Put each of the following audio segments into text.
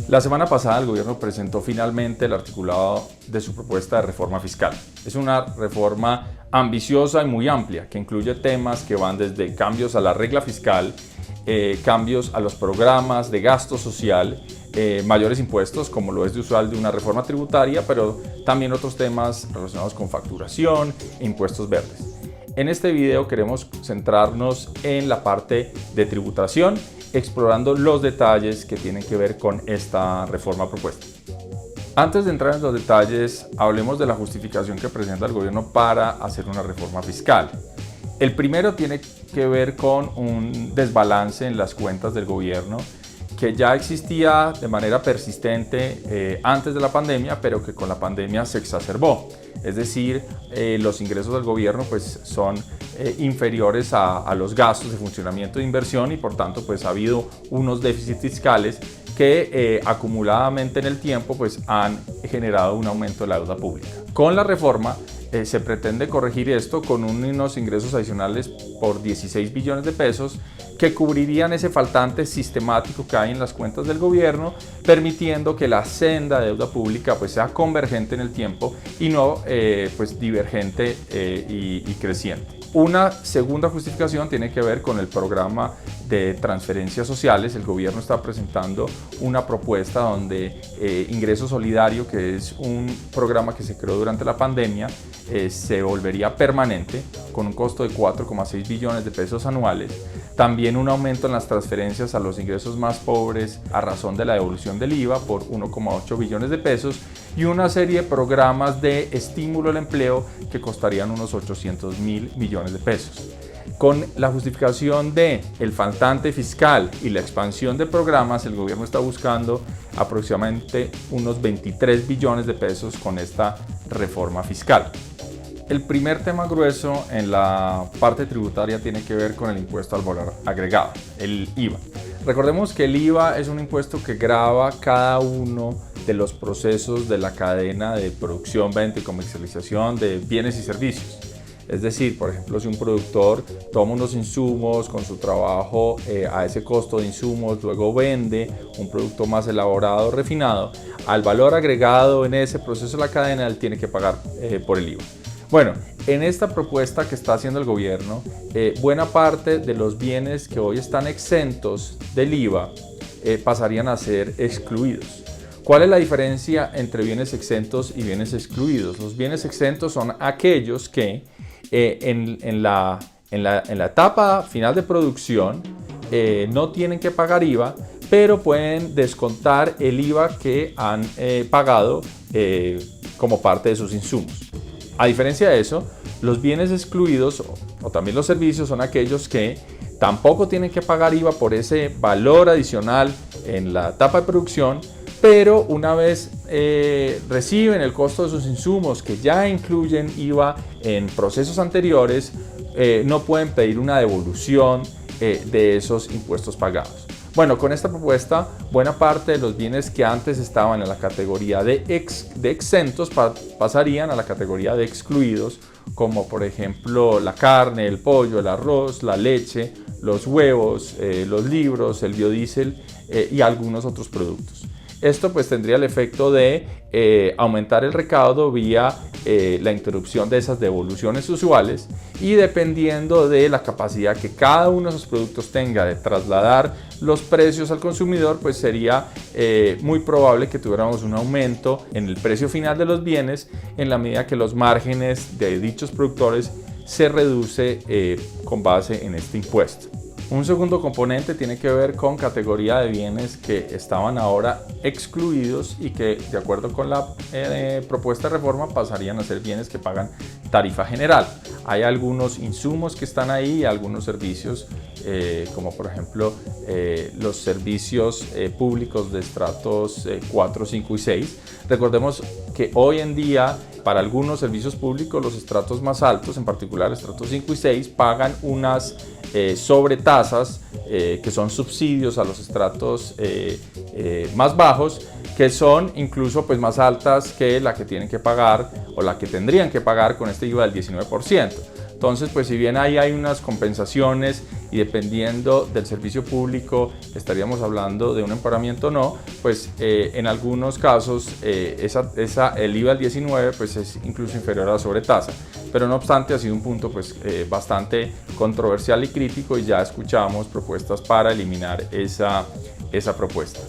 La semana pasada el gobierno presentó finalmente el articulado de su propuesta de reforma fiscal. Es una reforma ambiciosa y muy amplia que incluye temas que van desde cambios a la regla fiscal, cambios a los programas de gasto social, mayores impuestos como lo es de usual de una reforma tributaria, pero también otros temas relacionados con facturación e impuestos verdes. En este video queremos centrarnos en la parte de tributación, explorando los detalles que tienen que ver con esta reforma propuesta. Antes de entrar en los detalles, hablemos de la justificación que presenta el gobierno para hacer una reforma fiscal. El primero tiene que ver con un desbalance en las cuentas del gobierno que ya existía de manera persistente antes de la pandemia, pero que con la pandemia se exacerbó. Es decir, los ingresos del gobierno pues, son inferiores a los gastos de funcionamiento de inversión y por tanto pues, ha habido unos déficits fiscales que acumuladamente en el tiempo pues, han generado un aumento de la deuda pública. Con la reforma se pretende corregir esto con unos ingresos adicionales por 16 billones de pesos que cubrirían ese faltante sistemático que hay en las cuentas del gobierno, permitiendo que la senda de deuda pública pues, sea convergente en el tiempo y no pues, divergente y creciente. Una segunda justificación tiene que ver con el programa de transferencias sociales. El gobierno está presentando una propuesta donde Ingreso Solidario, que es un programa que se creó durante la pandemia, se volvería permanente con un costo de 4,6 billones de pesos anuales. También un aumento en las transferencias a los ingresos más pobres a razón de la devolución del IVA por 1,8 billones de pesos y una serie de programas de estímulo al empleo que costarían unos 800.000 millones de pesos. Con la justificación de el faltante fiscal y la expansión de programas, el gobierno está buscando aproximadamente unos 23 billones de pesos con esta reforma fiscal. El primer tema grueso en la parte tributaria tiene que ver con el impuesto al valor agregado, el IVA. Recordemos que el IVA es un impuesto que grava cada uno de los procesos de la cadena de producción, venta y comercialización de bienes y servicios. Es decir, por ejemplo, si un productor toma unos insumos con su trabajo a ese costo de insumos, luego vende un producto más elaborado, refinado, al valor agregado en ese proceso de la cadena, él tiene que pagar por el IVA. Bueno, en esta propuesta que está haciendo el gobierno, buena parte de los bienes que hoy están exentos del IVA pasarían a ser excluidos. ¿Cuál es la diferencia entre bienes exentos y bienes excluidos? Los bienes exentos son aquellos que en la etapa final de producción no tienen que pagar IVA, pero pueden descontar el IVA que han pagado como parte de sus insumos. A diferencia de eso, los bienes excluidos o también los servicios son aquellos que tampoco tienen que pagar IVA por ese valor adicional en la etapa de producción, pero una vez reciben el costo de sus insumos que ya incluyen IVA en procesos anteriores, no pueden pedir una devolución de esos impuestos pagados. Bueno, con esta propuesta, buena parte de los bienes que antes estaban en la categoría de exentos pasarían a la categoría de excluidos, como por ejemplo la carne, el pollo, el arroz, la leche, los huevos, los libros, el biodiesel y algunos otros productos. Esto pues tendría el efecto de aumentar el recaudo vía la interrupción de esas devoluciones usuales y dependiendo de la capacidad que cada uno de esos productos tenga de trasladar los precios al consumidor, pues sería muy probable que tuviéramos un aumento en el precio final de los bienes en la medida que los márgenes de dichos productores se reduce con base en este impuesto. Un segundo componente tiene que ver con categoría de bienes que estaban ahora excluidos y que de acuerdo con la propuesta de reforma pasarían a ser bienes que pagan tarifa general. Hay algunos insumos que están ahí y algunos servicios como por ejemplo los servicios públicos de estratos 4, 5 y 6. Recordemos que hoy en día para algunos servicios públicos los estratos más altos, en particular estratos 5 y 6, pagan unas sobretasas que son subsidios a los estratos más bajos, que son incluso pues, más altas que la que tienen que pagar o la que tendrían que pagar con este IVA del 19%. Entonces, pues si bien ahí hay unas compensaciones y dependiendo del servicio público estaríamos hablando de un empeoramiento o no, pues en algunos casos el IVA al 19 pues es incluso inferior a la sobretasa. Pero no obstante ha sido un punto pues bastante controversial y crítico y ya escuchamos propuestas para eliminar esa propuesta.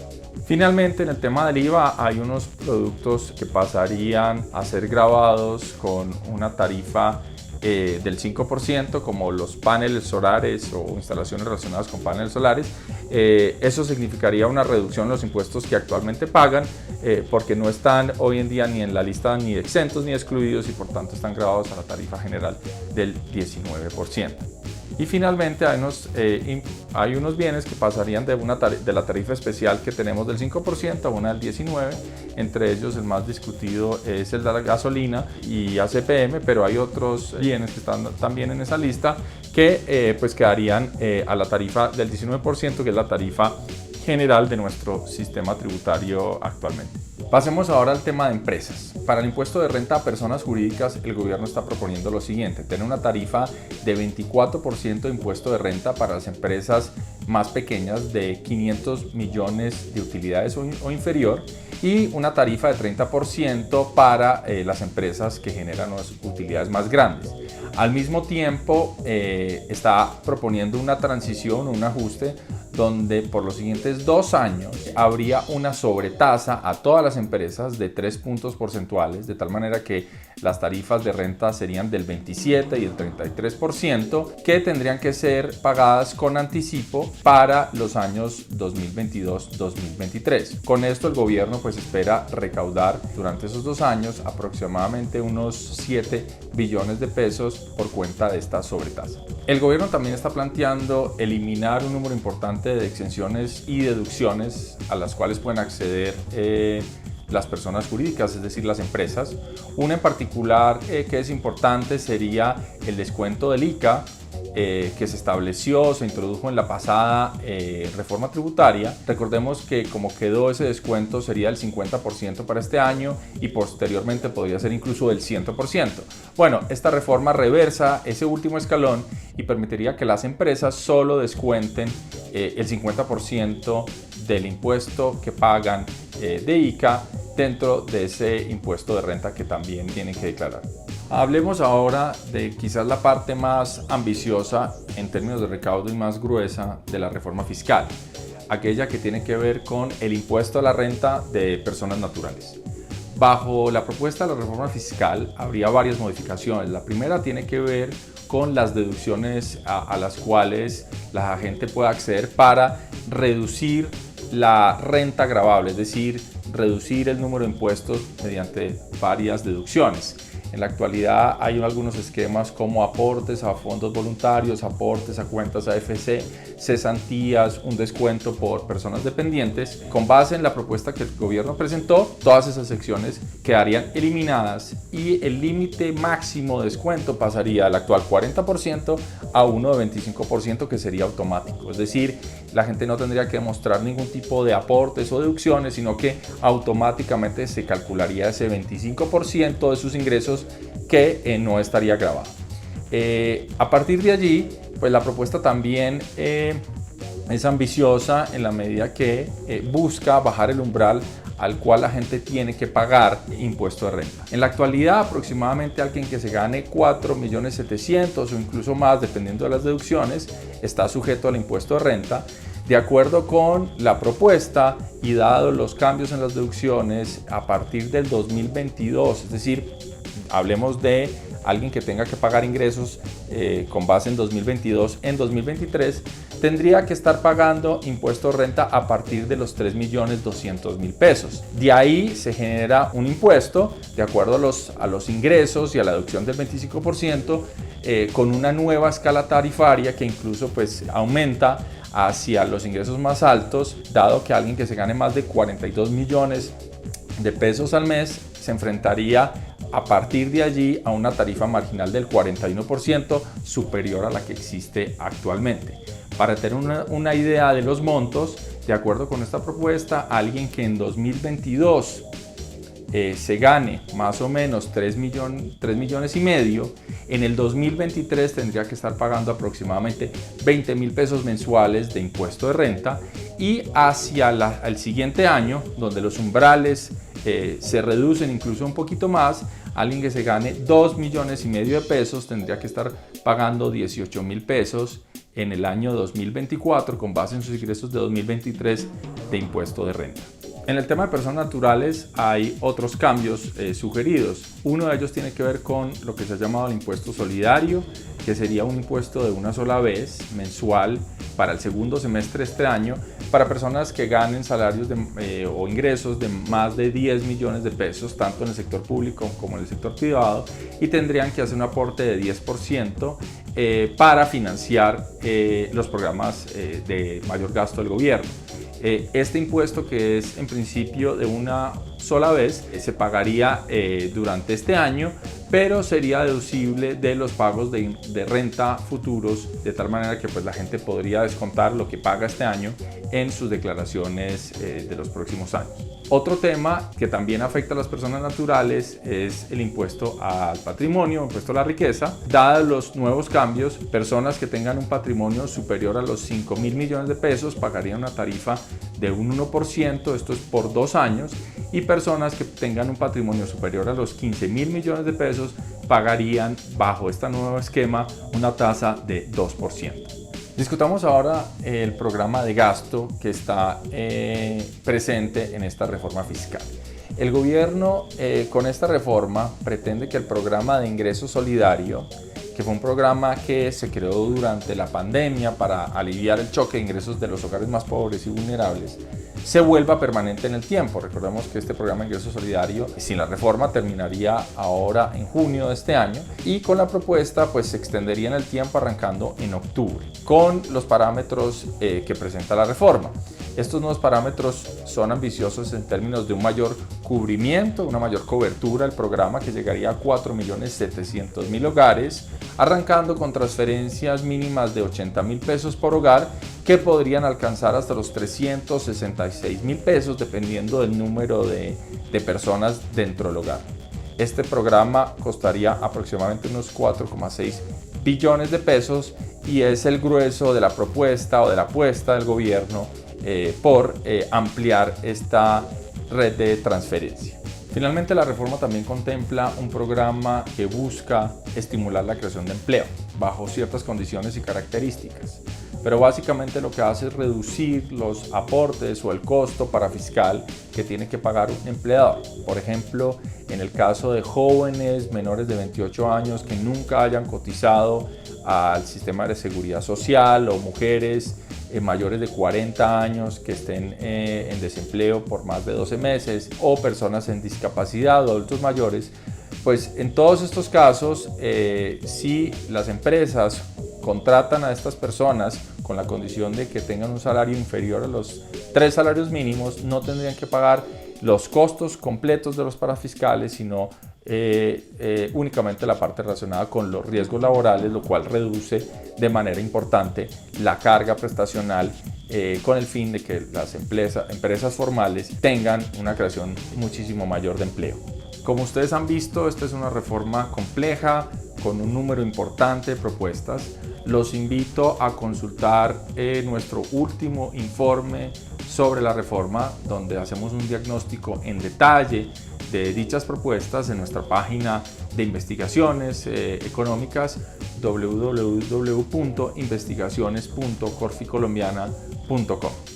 Finalmente, en el tema del IVA hay unos productos que pasarían a ser gravados con una tarifa del 5%, como los paneles solares o instalaciones relacionadas con paneles solares. Eso significaría una reducción de los impuestos que actualmente pagan, porque no están hoy en día ni en la lista ni exentos ni excluidos y por tanto están gravados a la tarifa general del 19%. Y finalmente hay unos bienes que pasarían de la tarifa especial que tenemos del 5% a una del 19%. Entre ellos el más discutido es el de la gasolina y ACPM, pero hay otros bienes que están también en esa lista que pues quedarían a la tarifa del 19%, que es la tarifa general de nuestro sistema tributario actualmente. Pasemos ahora al tema de empresas. Para el impuesto de renta a personas jurídicas, el gobierno está proponiendo lo siguiente: tener una tarifa de 24% de impuesto de renta para las empresas más pequeñas de 500 millones de utilidades o inferior, y una tarifa de 30% para las empresas que generan unas utilidades más grandes. Al mismo tiempo, está proponiendo una transición, un ajuste, donde por los siguientes 2 años habría una sobretasa a todas las empresas de 3 puntos porcentuales, de tal manera que las tarifas de renta serían del 27 y el 33%, que tendrían que ser pagadas con anticipo para los años 2022-2023. Con esto el gobierno pues espera recaudar durante esos 2 años aproximadamente unos 7 billones de pesos por cuenta de esta sobretasa. El gobierno también está planteando eliminar un número importante de exenciones y deducciones a las cuales pueden acceder las personas jurídicas, es decir, las empresas. Una en particular que es importante sería el descuento del ICA, que se introdujo en la pasada reforma tributaria. Recordemos que como quedó ese descuento sería el 50% para este año y posteriormente podría ser incluso del 100%. Bueno, esta reforma reversa ese último escalón y permitiría que las empresas solo descuenten el 50% del impuesto que pagan de ICA dentro de ese impuesto de renta que también tienen que declarar. Hablemos ahora de quizás la parte más ambiciosa en términos de recaudo y más gruesa de la reforma fiscal, aquella que tiene que ver con el impuesto a la renta de personas naturales. Bajo la propuesta de la reforma fiscal habría varias modificaciones. La primera tiene que ver con las deducciones a las cuales la gente puede acceder para reducir la renta gravable, es decir, reducir el número de impuestos mediante varias deducciones. En la actualidad hay algunos esquemas como aportes a fondos voluntarios, aportes a cuentas AFC, cesantías, un descuento por personas dependientes. Con base en la propuesta que el gobierno presentó, todas esas secciones quedarían eliminadas y el límite máximo de descuento pasaría del actual 40% a uno de 25%, que sería automático. Es decir, la gente no tendría que demostrar ningún tipo de aportes o deducciones, sino que automáticamente se calcularía ese 25% de sus ingresos que no estaría grabado. A partir de allí, pues la propuesta también es ambiciosa en la medida que busca bajar el umbral al cual la gente tiene que pagar impuesto de renta. En la actualidad, aproximadamente alguien que se gane 4.700.000 o incluso más, dependiendo de las deducciones, está sujeto al impuesto de renta. De acuerdo con la propuesta y dado los cambios en las deducciones a partir del 2022, es decir, hablemos de alguien que tenga que pagar ingresos con base en 2022, en 2023 tendría que estar pagando impuesto de renta a partir de los 3.200.000 pesos. De ahí se genera un impuesto de acuerdo a los ingresos y a la deducción del 25%, con una nueva escala tarifaria que incluso pues aumenta hacia los ingresos más altos, dado que alguien que se gane más de 42 millones de pesos al mes se enfrentaría a partir de allí a una tarifa marginal del 41% superior a la que existe actualmente. Para tener una idea de los montos, de acuerdo con esta propuesta, alguien que en 2022 se gane más o menos 3 millones y medio, en el 2023 tendría que estar pagando aproximadamente 20.000 pesos mensuales de impuesto de renta, y hacia el siguiente año, donde los umbrales se reducen incluso un poquito más, alguien que se gane 2 millones y medio de pesos tendría que estar pagando 18.000 pesos en el año 2024 con base en sus ingresos de 2023 de impuesto de renta. En el tema de personas naturales hay otros cambios sugeridos. Uno de ellos tiene que ver con lo que se ha llamado el impuesto solidario, que sería un impuesto de una sola vez mensual para el segundo semestre de este año para personas que ganen salarios o ingresos de más de 10 millones de pesos, tanto en el sector público como en el sector privado, y tendrían que hacer un aporte de 10% para financiar los programas de mayor gasto del gobierno. Este impuesto, que es en principio de una sola vez, se pagaría durante este año, pero sería deducible de los pagos de renta futuros, de tal manera que pues, la gente podría descontar lo que paga este año en sus declaraciones de los próximos años. Otro tema que también afecta a las personas naturales es el impuesto al patrimonio, impuesto a la riqueza. Dados los nuevos cambios, personas que tengan un patrimonio superior a los 5.000 millones de pesos pagarían una tarifa de un 1%, esto es por 2 años, y personas que tengan un patrimonio superior a los 15.000 millones de pesos pagarían bajo este nuevo esquema una tasa de 2%. Discutamos ahora el programa de gasto que está presente en esta reforma fiscal. El gobierno con esta reforma pretende que el programa de ingreso solidario, que fue un programa que se creó durante la pandemia para aliviar el choque de ingresos de los hogares más pobres y vulnerables, se vuelva permanente en el tiempo. Recordemos que este programa de ingreso solidario, sin la reforma, terminaría ahora en junio de este año, y con la propuesta pues se extendería en el tiempo arrancando en octubre, con los parámetros que presenta la reforma. Estos nuevos parámetros son ambiciosos en términos de un mayor cubrimiento, una mayor cobertura del programa, que llegaría a 4.700.000 hogares, arrancando con transferencias mínimas de 80.000 pesos por hogar, que podrían alcanzar hasta los 366.000 pesos dependiendo del número de personas dentro del hogar. Este programa costaría aproximadamente unos 4,6 billones de pesos y es el grueso de la propuesta o de la apuesta del gobierno por ampliar esta red de transferencia. Finalmente, la reforma también contempla un programa que busca estimular la creación de empleo bajo ciertas condiciones y características, pero básicamente lo que hace es reducir los aportes o el costo para fiscal que tiene que pagar un empleador. Por ejemplo, en el caso de jóvenes menores de 28 años que nunca hayan cotizado al sistema de seguridad social, o mujeres mayores de 40 años que estén en desempleo por más de 12 meses, o personas en discapacidad o adultos mayores, pues en todos estos casos, si las empresas contratan a estas personas con la condición de que tengan un salario inferior a los 3 salarios mínimos, no tendrían que pagar los costos completos de los parafiscales, sino únicamente la parte relacionada con los riesgos laborales, lo cual reduce de manera importante la carga prestacional con el fin de que las empresas formales tengan una creación muchísimo mayor de empleo. Como ustedes han visto, esta es una reforma compleja con un número importante de propuestas. Los invito a consultar nuestro último informe sobre la reforma, donde hacemos un diagnóstico en detalle de dichas propuestas en nuestra página de investigaciones económicas www.investigaciones.corficolombiana.com.